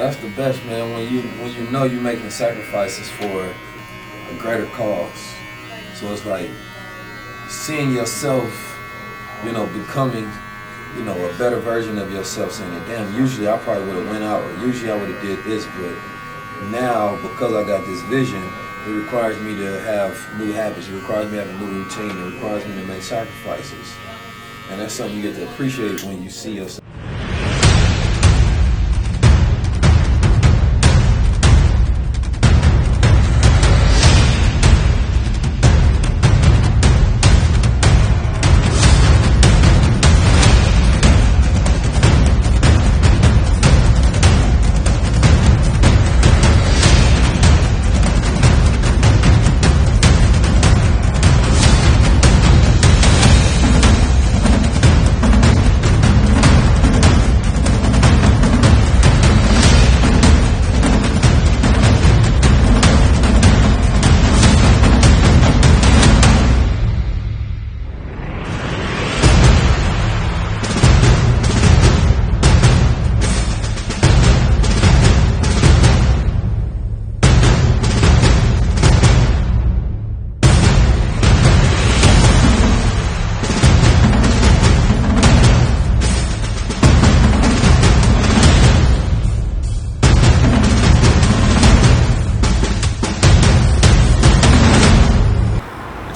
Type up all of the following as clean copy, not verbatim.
that's the best, man. When you know you're making sacrifices for a greater cause. So it's like seeing yourself, becoming, a better version of yourself. Saying, damn, usually I probably would have went out, or usually I would have did this, but now because I got this vision, it requires me to have new habits. It requires me to have a new routine. It requires me to make sacrifices, and that's something you get to appreciate when you see yourself.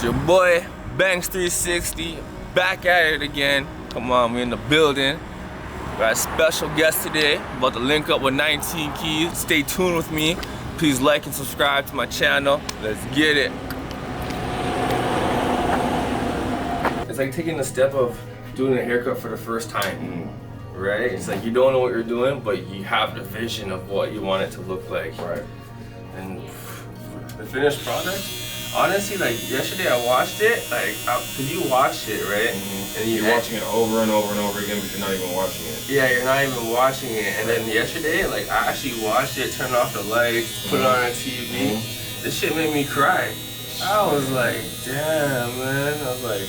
Your boy Banks 360 back at it again. Come on, we in the building. Got a special guest today. About to link up with 19 Keys. Stay tuned with me. Please like and subscribe to my channel. Let's get it. It's like taking the step of doing a haircut for the first time. Right? It's like you don't know what you're doing, but you have the vision of what you want it to look like. Right. And the finished product, honestly, like yesterday I watched it, like, cause you watched it, right? And you're watching it over and over and over again, but you're not even watching it. Yeah, you're not even watching it. And then yesterday, like, I actually watched it, turned off the lights, put it on a TV. This shit made me cry. I was like, damn, man. I was like,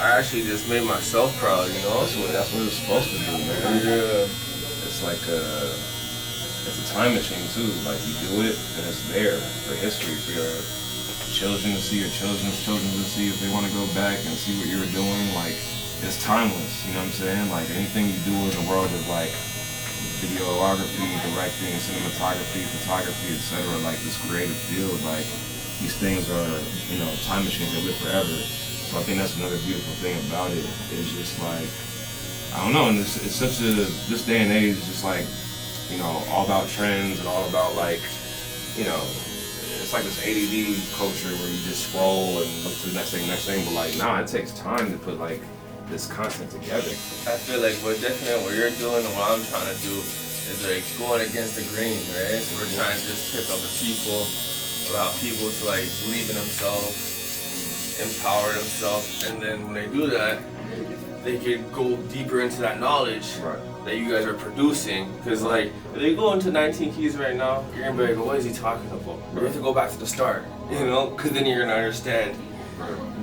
I actually just made myself proud, you know? That's what it's supposed to do, man. Yeah. It's like it's a time machine too. Like you do it and it's there for history, for your children to see, your children's children to see if they want to go back and see what you were doing. Like it's timeless, you know what I'm saying? Like anything you do in the world of like videography, directing, cinematography, photography, etc. Like this creative field, like these things are, time machines that live forever. So I think that's another beautiful thing about it. It's just like, I don't know, and it's such this day and age is just like, all about trends and all about like, it's like this ADD culture where you just scroll and look to the next thing, but like, nah, it takes time to put like this content together. I feel like what you're doing and what I'm trying to do is like going against the grain, right? So we're trying to just pick up the people, allow people to like believe in themselves, empower themselves, and then when they do that, they can go deeper into that knowledge that you guys are producing. Because like, if they go into 19 Keys right now, you're gonna be like, what is he talking about? You have to go back to the start, because then you're gonna understand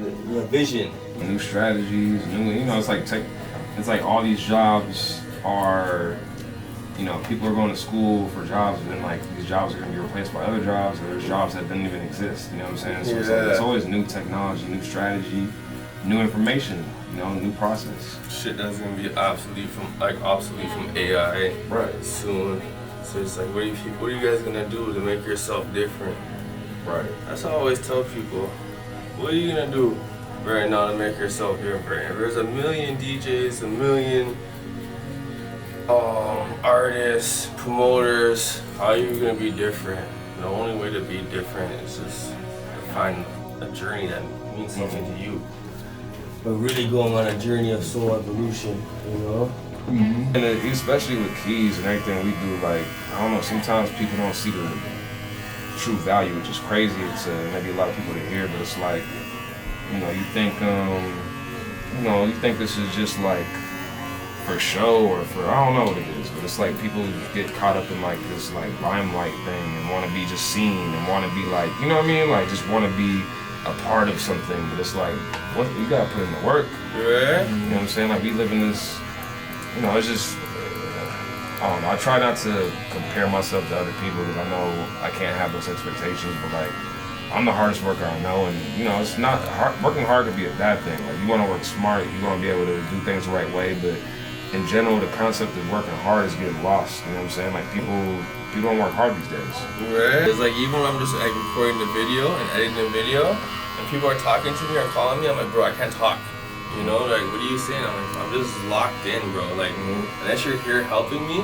the vision. New strategies, it's like all these jobs are, people are going to school for jobs, and then like these jobs are gonna be replaced by other jobs, or there's jobs that didn't even exist, you know what I'm saying? So it's always new technology, new strategy, new information, new process. Shit that's gonna be obsolete from AI soon. So it's like, what are you guys gonna do to make yourself different? Right. That's how I always tell people. What are you gonna do right now to make yourself different? If there's a million DJs, a million artists, promoters, how are you gonna be different? The only way to be different is just find a journey that means something to you. But really going on a journey of soul evolution, And especially with keys and everything we do, like, I don't know, sometimes people don't see the true value, which is crazy to maybe a lot of people to hear, but it's like, you think this is just like for show or for, I don't know what it is, but it's like people get caught up in like this like limelight thing and want to be just seen and want to be like, you know what I mean? Like just want to be a part of something, but it's like, what, you gotta put in the work. Yeah. You know what I'm saying? Like we live in this, it's just, I don't know. I try not to compare myself to other people because I know I can't have those expectations. But like, I'm the hardest worker I know, and you know, it's not hard, working hard could be a bad thing. Like, you want to work smart, you want to be able to do things the right way. But in general, the concept of working hard is getting lost. You know what I'm saying? Like, people don't work hard these days. Right. It's like even when I'm just like recording the video and editing the video, and people are talking to me or calling me, I'm like, bro, I can't talk. You know, like, what are you saying? I'm just locked in, bro. Like, unless you're here helping me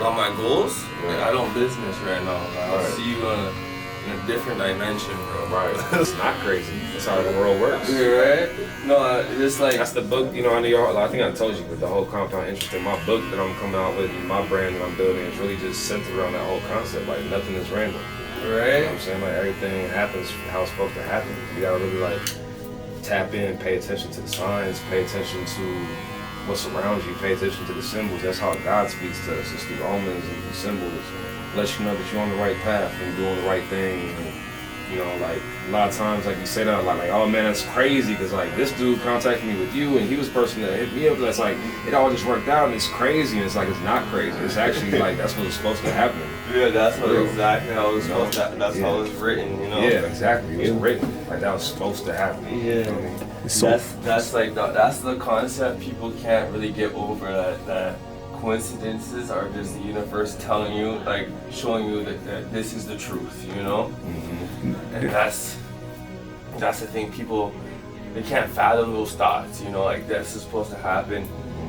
on my goals, like, I don't business right now. Like, I'll see you in a different dimension, bro. Right. It's not crazy. That's how the world works. Right? No, it's like... That's the book, you know, I think I told you, but the whole compound interest in my book that I'm coming out with, my brand that I'm building is really just centered around that whole concept. Like, nothing is random. Right? You know what I'm saying? Like, everything happens how it's supposed to happen. You gotta really, like, tap in, pay attention to the signs, pay attention to what surrounds you, pay attention to the symbols. That's how God speaks to us. It's through omens and through symbols. Lets you know that you're on the right path and doing the right thing. And, you know, like, a lot of times, like, you say that a lot, like, oh man, that's crazy, because like, this dude contacted me with you and he was the person that hit me up, and that's like, it all just worked out and it's crazy, and it's like, it's not crazy. It's actually like, that's what's supposed to happen. Yeah, that's what exactly how it was supposed to happen. That's how it was written, you know? Yeah, exactly. It was written. Like, that was supposed to happen. Yeah. You know what I mean? So That's like that's the concept people can't really get over, that coincidences are just the universe telling you, like, showing you that this is the truth, you know? And that's the thing, people, they can't fathom those thoughts, you know, like, this is supposed to happen,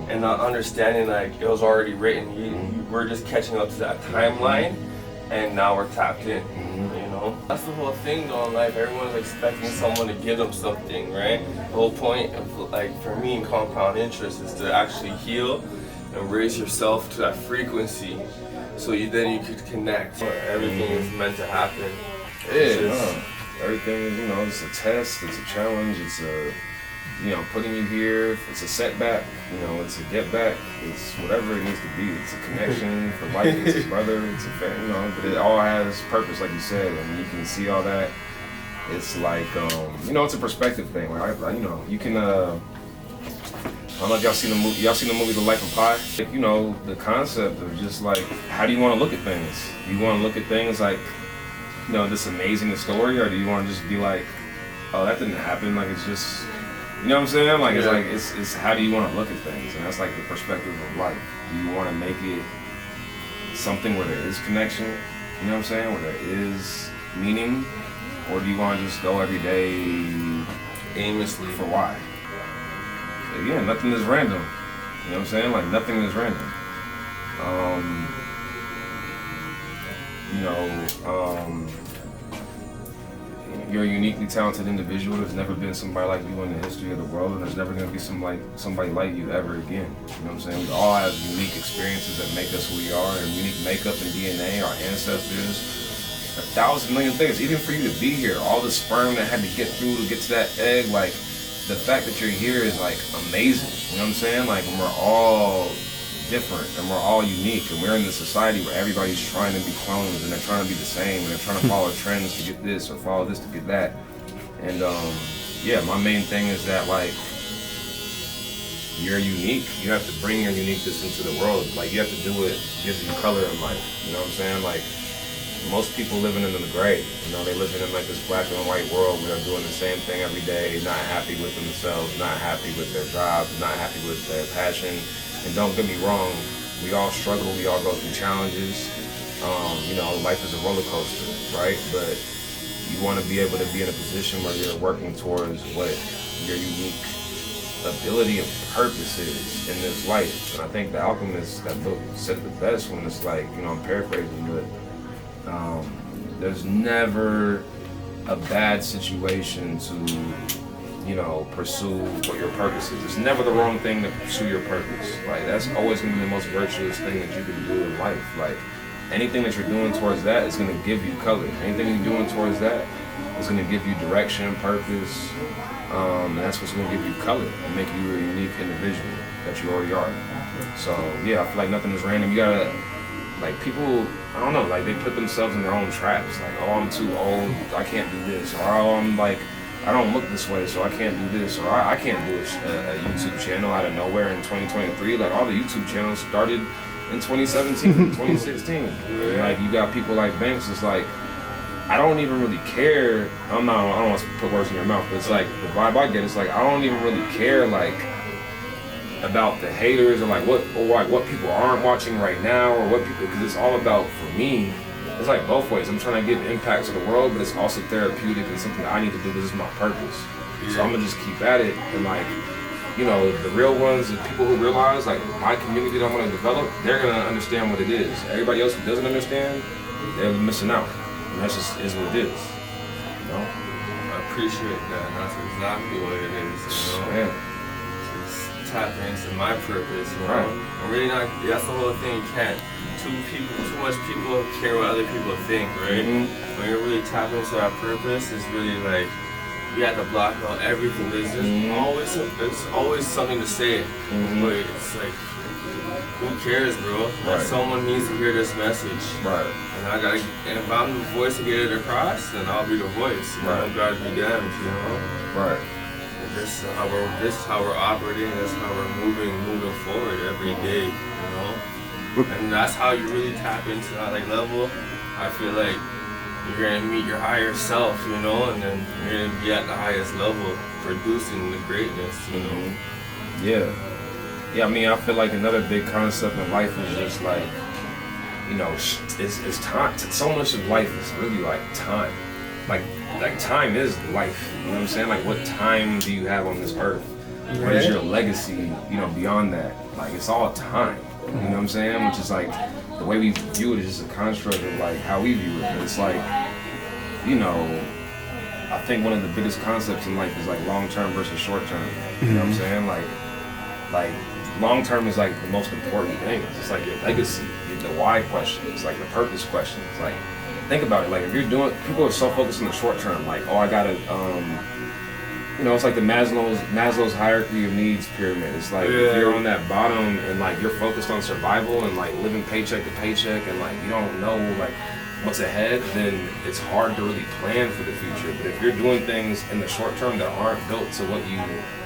and not understanding, like, it was already written. We're just catching up to that timeline, and now we're tapped in, you know? That's the whole thing though in life. Everyone's expecting someone to give them something, right? The whole point of, like, for me in compound interest is to actually heal and raise yourself to that frequency, so then you could connect. Everything is meant to happen. Everything is, you know, it's a test, it's a challenge, it's a, you know, putting you here, it's a setback, you know, it's a get back, it's whatever it needs to be. It's a connection for life, it's a brother, it's a family, you know, but it all has purpose, like you said, and you can see all that. It's like, you know, it's a perspective thing. Like, you know, you can, I don't know if y'all seen the movie The Life of Pi? Like, you know, the concept of just like, how do you want to look at things? Do you want to look at things like, you know, this amazing story, or do you want to just be like, oh, that didn't happen, like, it's just, you know what I'm saying? Like, it's like, it's how do you want to look at things? And that's like the perspective of life. Do you want to make it something where there is connection, you know what I'm saying, where there is meaning, or do you want to just go every day Aimlessly. for why? Again, nothing is random. You know what I'm saying? Like, nothing is random. You're a uniquely talented individual. There's never been somebody like you in the history of the world, and there's never gonna be somebody like you ever again. You know what I'm saying? We all have unique experiences that make us who we are, and unique makeup and DNA, our ancestors, 1,000 million things. Even for you to be here, all the sperm that had to get through to get to that egg, like, the fact that you're here is like amazing. You know what I'm saying? Like, and we're all different and we're all unique, and we're in this society where everybody's trying to be clones and they're trying to be the same and they're trying to follow trends to get this or follow this to get that. And yeah, my main thing is that, like, you're unique. You have to bring your uniqueness into the world. Like, you have to do what gives you color in life. You know what I'm saying? Like, most people living in the gray, you know, they living in like this black and white world where they're doing the same thing every day, not happy with themselves, not happy with their jobs, not happy with their passion. And don't get me wrong, we all struggle, we all go through challenges. You know, life is a roller coaster, right? But you want to be able to be in a position where you're working towards what your unique ability and purpose is in this life. And I think The Alchemist, that book, said it the best when it's like, you know, I'm paraphrasing, but there's never a bad situation to, you know, pursue what your purpose is. It's never the wrong thing to pursue your purpose. Like, that's always gonna be the most virtuous thing that you can do in life. Like, anything that you're doing towards that is gonna give you color. Anything you're doing towards that is gonna give you direction, purpose, and that's what's gonna give you color and make you a unique individual that you already are. So yeah, I feel like nothing is random. You gotta, like, people, I don't know, like, they put themselves in their own traps. Like, oh, I'm too old, I can't do this. Or, oh, I'm like, I don't look this way, so I can't do this. Or I can't do a YouTube channel out of nowhere in 2023. Like, all the YouTube channels started in 2017, 2016. And like you got people like Banks, it's like, I don't even really care. I don't want to put words in your mouth, but it's like the vibe I get. It's like I don't even really care like about the haters or like what people aren't watching right now or what people, because it's all about, for me, it's like both ways. I'm trying to give impact to the world, but it's also therapeutic and something that I need to do because it's my purpose. So I'm gonna just keep at it, and like, you know, the real ones, the people who realize like my community that I'm gonna develop, they're gonna understand what it is. Everybody else who doesn't understand, they're missing out. And that's just is what it is. You know? I appreciate that. And that's exactly what it is. You know? Man. Just tap into my purpose. You know? Right. I'm really not. That's the whole thing. You can't. Too much people care what other people think, right? Mm-hmm. When you're really tapping into that purpose, it's really like you have to block out everything. There's always something to say, but it's like, who cares, bro? Like, someone needs to hear this message, right? And if I'm the voice to get it across, then I'll be the voice. You know, God be damned, you know. Right. This is how we're operating. This is how we're moving forward every day, you know. And that's how you really tap into that like level. I feel like you're gonna meet your higher self, you know, and then you're gonna be at the highest level, producing the greatness, you know. Yeah. I mean, I feel like another big concept in life is just like, you know, it's time. So much of life is really like time. Like time is life. You know what I'm saying? Like, what time do you have on this earth? What is your legacy? You know, beyond that, like it's all time. You know what I'm saying? Which is like, the way we view it is just a construct of like how we view it. But it's like, you know, I think one of the biggest concepts in life is like long term versus short term. You know what I'm saying? Like long term is like the most important thing. It's like your legacy, the why question. It's like the purpose question. It's like, think about it. Like if you're doing, people are so focused on the short term. Like, oh, I gotta, you know, it's like the Maslow's hierarchy of needs pyramid. It's like if you're on that bottom and like you're focused on survival and like living paycheck to paycheck and like you don't know like what's ahead, then it's hard to really plan for the future. But if you're doing things in the short term that aren't built to what you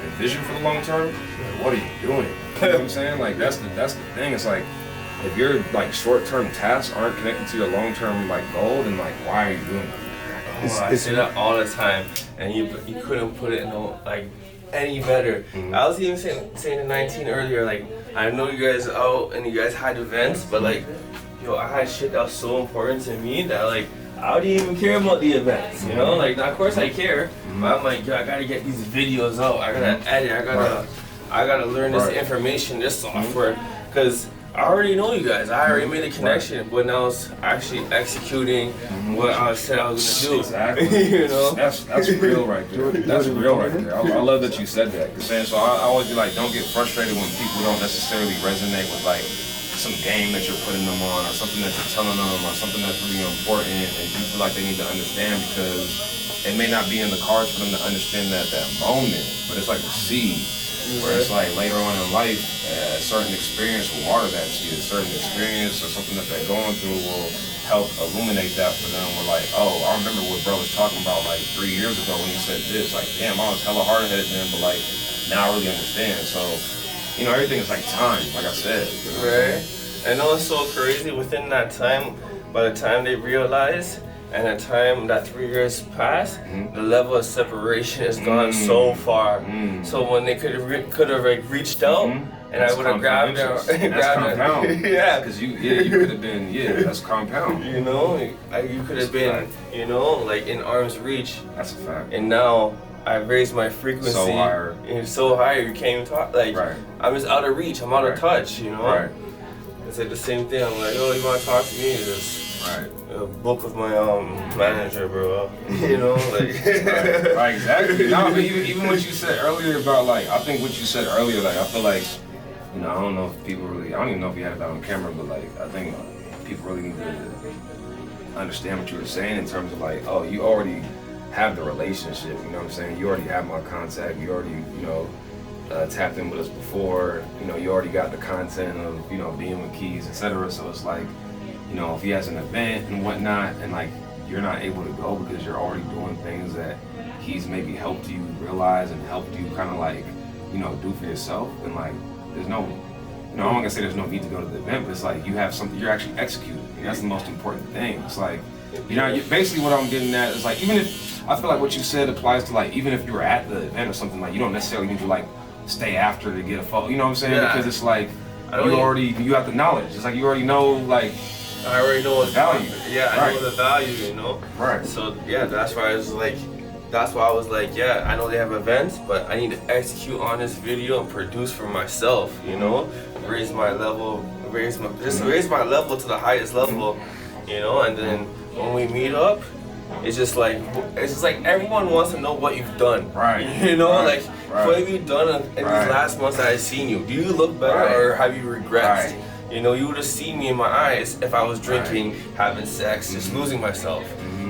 envision for the long term, what are you doing? You know what I'm saying? Like that's the thing. It's like if your like short term tasks aren't connected to your long term like goal, then like why are you doing it? I say that all the time, and you couldn't put it like any better. I was even saying to 19 earlier, like I know you guys out and you guys had events, but like, yo, I had shit that was so important to me that like I didn't even care about the events, you know? Like, of course I care, but I'm like, yo, I gotta get these videos out. I gotta edit. I gotta learn this information, this software, because I already know you guys. I already made a connection, but now it's actually executing what I said I was gonna do. Exactly. You know? That's real right there. That's real right there. I love that you said that. So I always be like, don't get frustrated when people don't necessarily resonate with like some game that you're putting them on or something that you're telling them or something that's really important and you feel like they need to understand, because it may not be in the cards for them to understand that moment, but it's like a seed. Where it's like later on in life, a certain experience will water that to you. A certain experience or something that they're going through will help illuminate that for them. We're like, oh, I remember what bro was talking about like 3 years ago when he said this. Like, damn, I was hella hard-headed then, but like, now I really understand. So, you know, everything is like time, like I said. You know? Right. I know it's so crazy within that time, by the time they realize, and the time that 3 years passed, the level of separation has gone so far. So when they could have like reached out, and that's I would have grabbed them. That's compound. Yeah, because you could have been, that's compound. You know, you could have been, you know, like in arm's reach. That's a fact. And now I've raised my frequency. So higher. And it's so high you can't even talk. Like, I'm just out of reach. I'm out of touch. You know. Right. It's like the same thing. I'm like, oh, you want to talk to me? Just book with my manager, bro. You know, like. right, exactly. No, but even what you said earlier about like, I think what you said earlier, like I feel like, you know, I don't know if people really, I don't even know if you had that on camera, but like I think people really need to understand what you were saying in terms of like, oh, you already have the relationship. You know what I'm saying? You already have my contact. You already, you know, tapped in with us before. You know, you already got the content of, you know, being with Keys, etc. So it's like, you know, if he has an event and whatnot, and like you're not able to go because you're already doing things that he's maybe helped you realize and helped you kind of like, you know, do for yourself, then like there's no you know, I'm not gonna say there's no need to go to the event, but it's like you have something you're actually executing. And that's the most important thing. It's like, you know, basically what I'm getting at is like, even if, I feel like what you said applies to like, even if you were at the event or something, like you don't necessarily need to like stay after to get a photo, you know what I'm saying? Yeah. Because it's like, you have the knowledge. It's like you already know, like, I already know what's value. Yeah, I Right. know the value, you know? Right. So yeah, that's why I was like, yeah, I know they have events, but I need to execute on this video and produce for myself, you know? Raise my level to the highest level, you know? And then when we meet up, it's just like everyone wants to know what you've done. Right. You know, Right. like Right. what have you done in these last months that I've seen you? Do you look better Right. or have you regressed? Right. You know, you would have seen me in my eyes if I was drinking, having sex, just losing myself.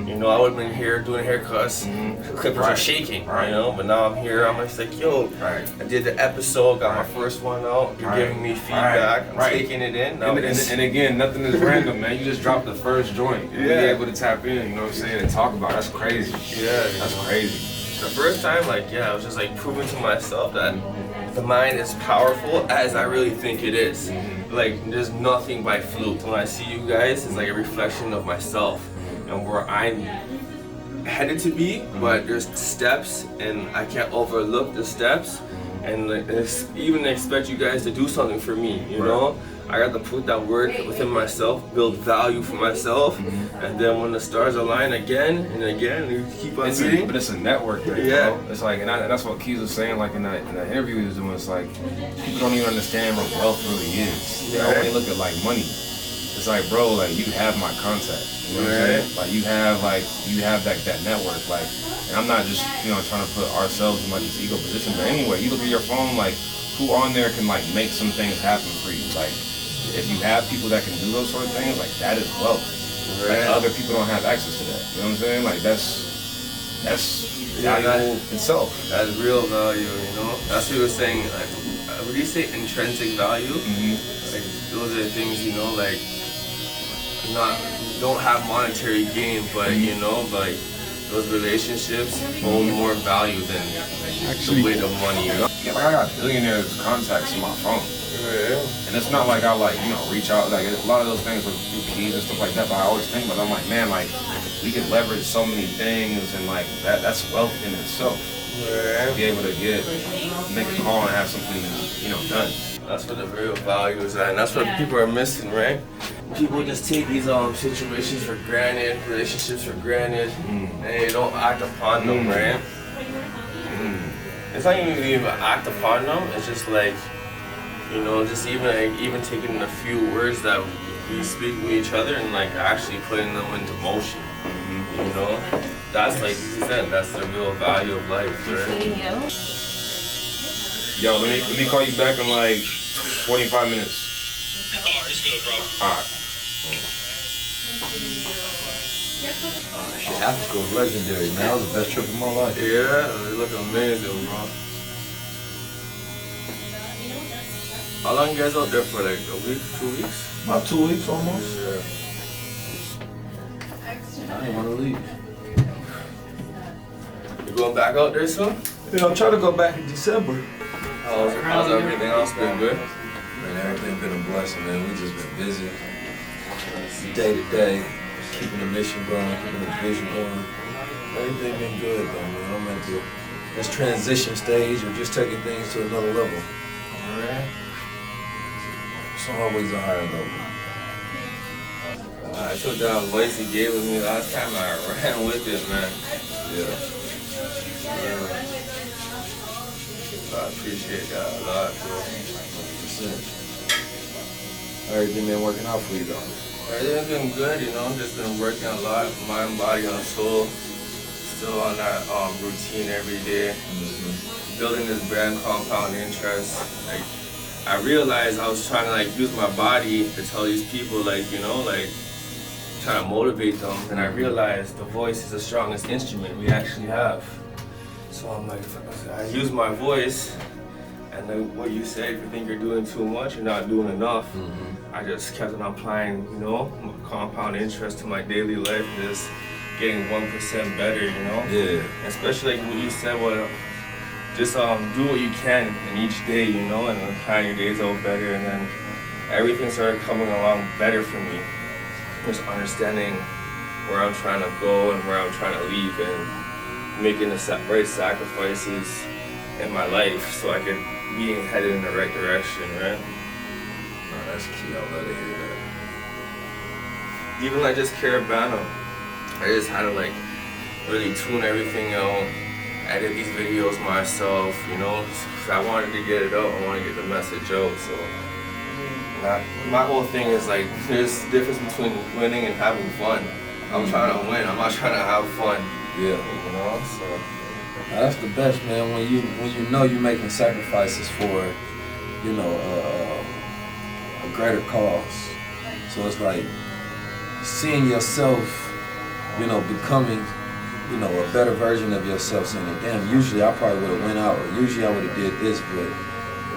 You know, I would have been here doing haircuts, clippers are shaking, you know, but now I'm here, I'm just like, yo, I did the episode, got my first one out, you're giving me feedback, I'm taking it in. Now And again, nothing is random, man. You just dropped the first joint. And be able to tap in, you know what I'm saying, and talk about it. That's crazy. Yeah. That's crazy. The first time, like, I was just like proving to myself that the mind is powerful as I really think it is. Like, there's nothing by fluke. When I see you guys, it's like a reflection of myself and where I'm headed to be, but there's steps and I can't overlook the steps and like, even expect you guys to do something for me, you know? I got to put that work within myself, build value for myself, and then when the stars align again and again, you keep on meeting. But it's a network thing, you know? It's like, and that's what Keys was saying, like in that interview he was doing, it's like, people don't even understand what wealth really is. They only look at like money. It's like, bro, like you have my contact. You know what I'm saying? Like you have that network, like, and I'm not just, you know, trying to put ourselves in like this ego position, but anyway, you look at your phone, like, who on there can like make some things happen for you? Like, if you have people that can do those sort of things, like that is wealth. Like other people don't have access to that. You know what I'm saying? Like that's valuable itself. That's real value, you know? That's what you were saying, like, what do you say, intrinsic value? Like, those are the things, you know, like, don't have monetary gain, but, you know, like, those relationships hold more value than the weight of money, you know? Yeah, like I got billionaires contacts in my phone. And it's not like I like, you know, reach out, like a lot of those things with through Keys and stuff like that, but I always think about it, I'm like, man, like we can leverage so many things and like that's wealth in itself. Be able to make a call and have something, you know, done. That's what the real value is at, and that's what people are missing, right? People just take these situations for granted, relationships for granted, and they don't act upon them, right? It's not even act upon them, it's just like, you know, just even taking a few words that we speak with each other and like actually putting them into motion. You know, that's like you said, that's the real value of life, right? Yo, let me call you back in like 25 minutes. Alright, it's good, bro. Alright. Shit, Africa was legendary, man. That was the best trip of my life. Yeah, they look amazing, bro. How long you guys out there for? Like a week, 2 weeks? About 2 weeks almost. Yeah. I didn't want to leave. You going back out there soon? Yeah, I'm trying to go back in December. How's everything else been good? Man, everything been a blessing, man. We just been busy. Day to day, keeping the mission going, keeping the vision going. Everything been good though, man. I'm at this transition stage of just taking things to another level. Alright. It's always a higher level. I took that voice he gave me last time. I ran with it, man. Yeah. I appreciate that a lot, bro. 100%. Everything been working out for you though. Everything's been good, you know. Just been working a lot, mind, body, and soul. Still on that routine every day. Building this brand compound interest. Like, I realized I was trying to like use my body to tell these people, like, you know, like trying to motivate them, and I realized the voice is the strongest instrument we actually have. So I'm like, I use my voice, and then what you say, if you think you're doing too much, you're not doing enough. I just kept on applying, you know, my compound interest to my daily life, just getting 1% better, you know? Yeah. Especially like what you said, just do what you can in each day, you know, and then plan your days out better, and then everything started coming along better for me. Just understanding where I'm trying to go and where I'm trying to leave, and making the right sacrifices in my life so I could be headed in the right direction, right? No, that's key. I'll let it hear that. Even like just Carabana, I just had to like really tune everything out, edit these videos myself, you know, 'cause I wanted to get it out, I want to get the message out, so my whole thing is like, there's a difference between winning and having fun. I'm trying to win, I'm not trying to have fun. Yeah. You know, so. Now, that's the best, man, when you know you're making sacrifices for, you know, a greater cause. So it's like seeing yourself, you know, becoming, you know, a better version of yourself, saying, damn, usually I probably would have went out, or usually I would have did this, but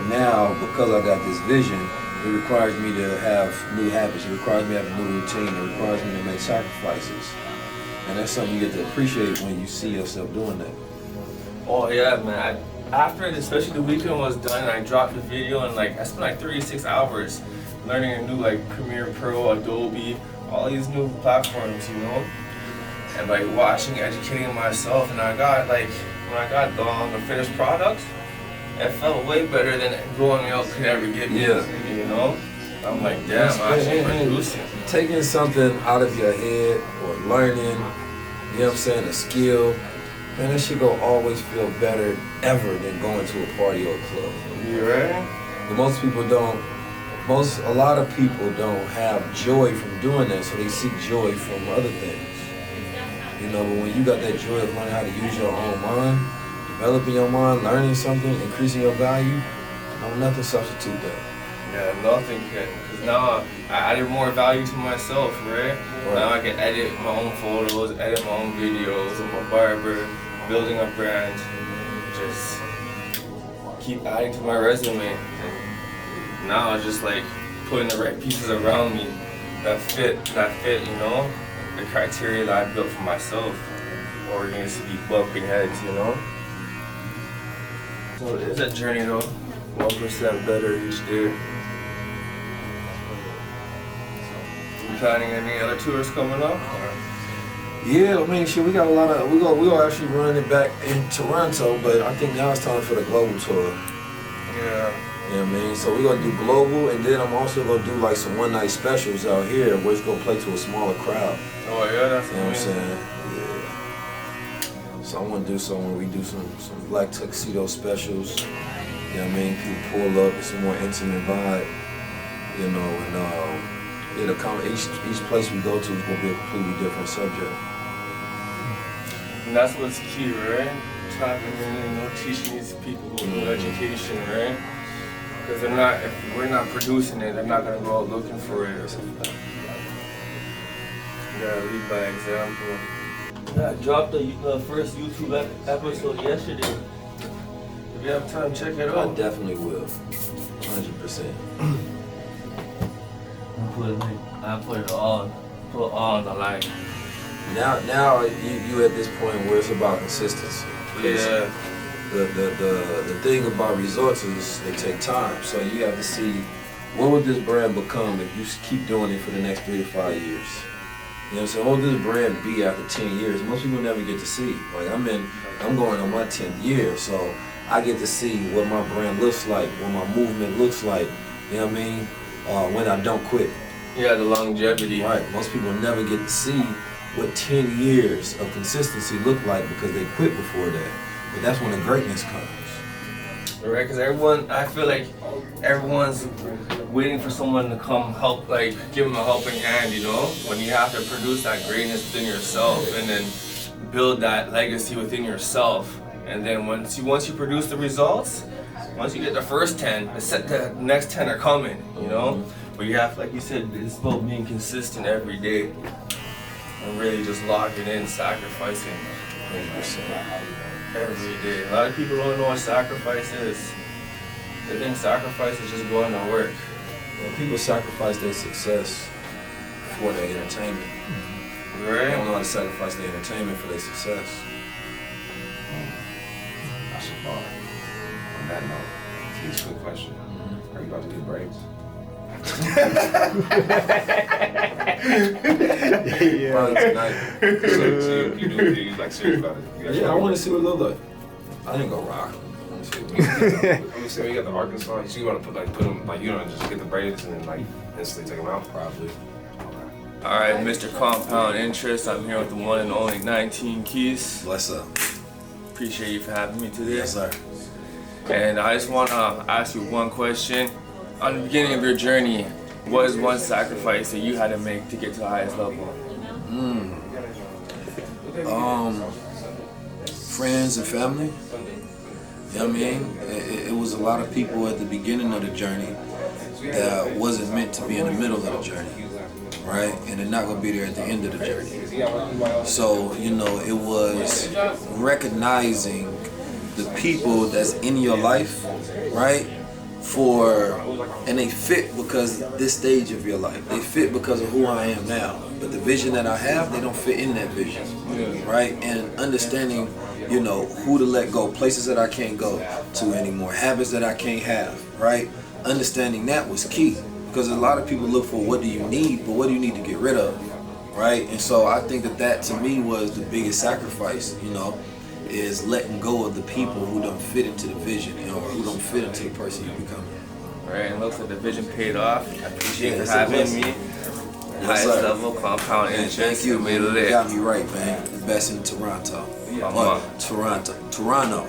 now, because I got this vision, it requires me to have new habits, it requires me to have a new routine, it requires me to make sacrifices. And that's something you get to appreciate when you see yourself doing that. Oh yeah, man. After, especially the weekend was done, I dropped the video, and like I spent like 36 hours learning a new like Premiere Pro, Adobe, all these new platforms, you know, and like watching, educating myself. And I got like, when I got the finished product, it felt way better than going out could ever get me. Yeah. You know, I'm like, damn, I'm actually producing. Taking something out of your head or learning, you know what I'm saying, a skill, man, that shit go always feel better ever than going to a party or a club. You right? But most people don't, a lot of people don't have joy from doing that, so they seek joy from other things. You know, but when you got that joy of learning how to use your own mind, developing your mind, learning something, increasing your value, no, nothing substitute that. Yeah, nothing can, because now I added more value to myself, right? Now I can edit my own photos, edit my own videos, I'm a barber, building a brand, just keep adding to my resume. And now it's just like putting the right pieces around me that fit, you know, the criteria that I built for myself, or against to be bumping heads, you know? So it is a journey though, 1% better each day. You planning any other tours coming up? Yeah, I mean, shit, we got a lot of, we'll actually run it back in Toronto, but I think now it's time for the global tour. Yeah. You know what I mean? So we're gonna do global, and then I'm also gonna do like some one night specials out here where it's gonna play to a smaller crowd. Oh yeah, that's You know what I'm saying? Yeah. So I wanna do something where we do some black tuxedo specials. You know what I mean? People pull up, it's a more intimate vibe. You know, and it'll come, each place we go to is gonna be a completely different subject. And that's what's key, right? Tapping in, you know, teaching these people new education, right? Because if we're not producing it, they're not gonna go out looking for it or something. You gotta lead by example. Yeah, I dropped the first YouTube episode yesterday. If you have time, check it I out. definitely will. 100%. I put it all on the line. Now you at this point where it's about consistency. Yeah. The thing about results is they take time. So you have to see what would this brand become if you keep doing it for the next 3 to 5 years. You know what I'm saying? What would this brand be after 10 years? Most people never get to see. Like I'm going on my 10th year, so I get to see what my brand looks like, what my movement looks like. You know what I mean? When I don't quit. Yeah, the longevity. Right. Most people never get to see what 10 years of consistency look like because they quit before that. But that's when the greatness comes. Right, because I feel like everyone's waiting for someone to come help, like give them a helping hand, you know? When you have to produce that greatness within yourself and then build that legacy within yourself. And then once you produce the results, once you get the first 10, the next 10 are coming, you know? But you have, like you said, it's about being consistent every day and really just locking in, sacrificing 100% every day. A lot of people don't know what sacrifice is. They think sacrifice is just going to work. Well, people sacrifice their success for their entertainment. Right? They don't know how to sacrifice their entertainment for their success. That's a bar. that note, it's a good question. Are you about to get braids? Yeah. Probably tonight. So you like serious about it? Yeah, I want to see what it look like. I ain't gonna rock. I'm saying you got the Arkansas. So you want to put them like you don't just get the braids and then like instantly take them out? Probably. All right, Mr. Compound Interest. I'm here with the one and only 19 Keys. Bless up. Appreciate you for having me today. Yes, sir. And I just want to ask you one question. On the beginning of your journey, what is one sacrifice that you had to make to get to the highest level? Friends and family. You know what I mean? It was a lot of people at the beginning of the journey that wasn't meant to be in the middle of the journey, right? And they're not gonna be there at the end of the journey. So, you know, it was recognizing the people that's in your life, right? And they fit because this stage of your life. They fit because of who I am now. But the vision that I have, they don't fit in that vision, right? And understanding, you know, who to let go, places that I can't go to anymore, habits that I can't have, right? Understanding that was key because a lot of people look for what do you need, but what do you need to get rid of, right? And so I think that to me was the biggest sacrifice, you know, is letting go of the people who don't fit into the vision, you know, or who don't fit into the person you become. All right, and it looks like the vision paid off. I appreciate you it's having a me. blessing. Highest sir. level Compound Man, Interest. thank you, man. We You lit. got me right, man. The best in Toronto. Toronto. Toronto.